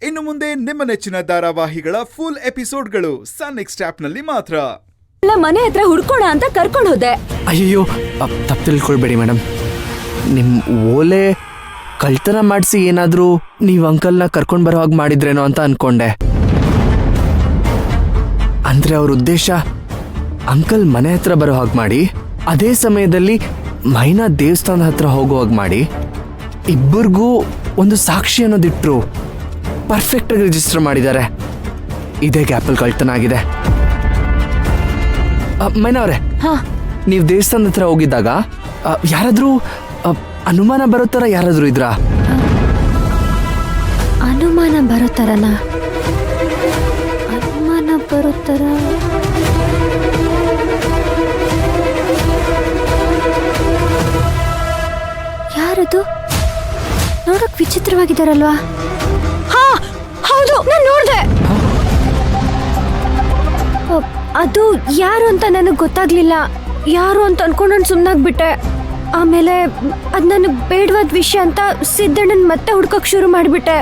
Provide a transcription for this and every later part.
ಇನ್ನು ಮುಂದೆ ನಿಮ್ಮ ನೆಚ್ಚಿನ ಧಾರಾವಾಹಿಗಳ ಫುಲ್ ಎಪಿಸೋಡ್ಗಳು ಸನ್ ನೆಕ್ಸ್ಟ್ ಆಪ್ನಲ್ಲಿ ಮಾತ್ರ. ಮನೆ ಹತ್ರ ಹುಡ್ಕೋಣ ಅಂತ ಕರ್ಕೊಂಡು ಹೋದೆ. ಅಯ್ಯೋ ತಪ್ಪು ತಿಳ್ಕೊಳ್ಬೇಡಿ ಮೇಡಮ್, ನಿಮ್ ಓಲೆ ಕಳ್ತನ ಮಾಡಿಸಿ ಏನಾದ್ರೂ ನೀವ್ ಅಂಕಲ್ನ ಕರ್ಕೊಂಡ್ ಬರೋ ಹಾಗೆ ಮಾಡಿದ್ರೇನೋ ಅಂತ ಅನ್ಕೊಂಡೆ. ಅಂದ್ರೆ ಅವ್ರ ಉದ್ದೇಶ ಅಂಕಲ್ ಮನೆ ಹತ್ರ ಬರೋ ಹಾಗೆ ಮಾಡಿ, ಅದೇ ಸಮಯದಲ್ಲಿ ಮೈನಾ ದೇವಸ್ಥಾನದ ಹತ್ರ ಹೋಗೋ ಹಾಗೆ ಮಾಡಿ, ಇಬ್ಬರಿಗೂ ಒಂದು ಸಾಕ್ಷಿ ಅನ್ನೋದಿಟ್ರು ಪರ್ಫೆಕ್ಟ್ ಆಗಿ ರಿಜಿಸ್ಟರ್ ಮಾಡಿದ್ದಾರೆ. ಇದೇ ಗ್ಯಾಪಲ್ ಕಳ್ತನ ಆಗಿದೆ. ಮೈನಾ ಅವರೇ, ನೀವು ದೇವಸ್ಥಾನದ ಹತ್ರ ಹೋಗಿದ್ದಾಗ ಯಾರಾದ್ರೂ ಅನುಮಾನ ಬರೋ ತರ ಯಾರಾದ್ರೂ ಇದ್ರಾ? ಅನುಮಾನ ಬರೋ ತರನಾ? ಅನುಮಾನ ಬರೋ ತರ ಯಾರದು? ನೋಡಕ್ ವಿಚಿತ್ರವಾಗಿದ್ದಾರಲ್ವಾ? ಹಾ ಹೌದು, ನಾನು ನೋಡ್ದೆ. ಅದು ಯಾರು ಅಂತ ನನಗೆ ಗೊತ್ತಾಗ್ಲಿಲ್ಲ. ಯಾರು ಅಂತ ಅನ್ಕೊಂಡು ನಾನು ಸುಮ್ಮನಾಗ್ಬಿಟ್ಟೆ. ಆಮೇಲೆ ಅದು ನನಗೆ ಬೇಡವಾದ ವಿಷಯ ಅಂತ ಸಿದ್ದಣ್ಣನ್ ಮತ್ತೆ ಹುಡ್ಕಕ್ ಶುರು ಮಾಡಿಬಿಟ್ಟೆ.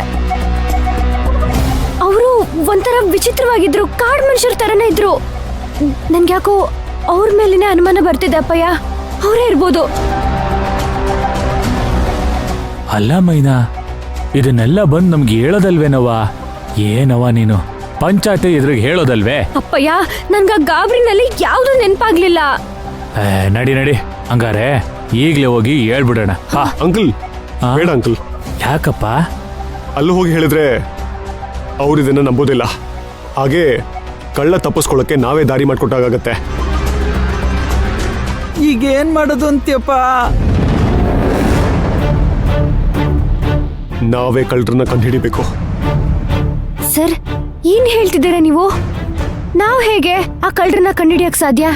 ಅವರು ಒಂಥರ ವಿಚಿತ್ರವಾಗಿದ್ರು, ಕಾಡು ಮನುಷ್ಯರ ಥರನೇ ಇದ್ರು. ನನ್ಗೆ ಯಾಕೋ ಅವ್ರ ಮೇಲಿನೇ ಅನುಮಾನ ಬರ್ತಿದೆ. ಅಪ್ಪಯ್ಯ, ಅವರೇ ಇರ್ಬೋದು. ಅಲ್ಲ ಮೈನಾ, ಇದನ್ನೆಲ್ಲ ಬಂದು ನಮ್ಗೆ ಹೇಳೋದಲ್ವೇನವ್ವ? ಏನವ್ವ ನೀನು ಪಂಚಾಯತಿ ಎದುರಿಗೆ ಹೇಳೋದಲ್ವೇ? ಅಪ್ಪಯ್ಯ, ನನ್ಗ ಗಾಬರಿನಲ್ಲಿ ಯಾವ್ದು ನೆನಪಾಗ್ಲಿಲ್ಲ. ನಡಿ ನಡಿ, ಹಂಗಾರೆ ಈಗ್ಲೇ ಹೋಗಿ ಹೇಳ್ಬಿಡೋಣ. ಅಂಕಲ್ ಬೇಡ ಅಂಕಲ್. ಯಾಕಪ್ಪ? ಅಲ್ಲಿ ಹೋಗಿ ಹೇಳಿದ್ರೆ ಅವ್ರು ಇದನ್ನ ನಂಬೋದಿಲ್ಲ. ಹಾಗೆ ಕಳ್ಳ ತಪ್ಪಿಸ್ಕೊಳ್ಳೋಕೆ ನಾವೇ ದಾರಿ ಮಾಡ್ಕೊಟ್ಟಾಗತ್ತೆ. ಈಗ ಏನ್ ಮಾಡೋದು ಅಂತ್ಯಪ್ಪ? ನಾವೇ ಕಳ್ಳರನ್ನ ಕಂಡುಹಿಡಿಬೇಕು. ಸರ್, ಏನ್ ಹೇಳ್ತಿದ್ದೀರಾ ನೀವು? ನಾವು ಹೇಗೆ ಆ ಕಳ್ಳರನ್ನ ಕಂಡುಹಿಡಿಯಕ್ ಸಾಧ್ಯ?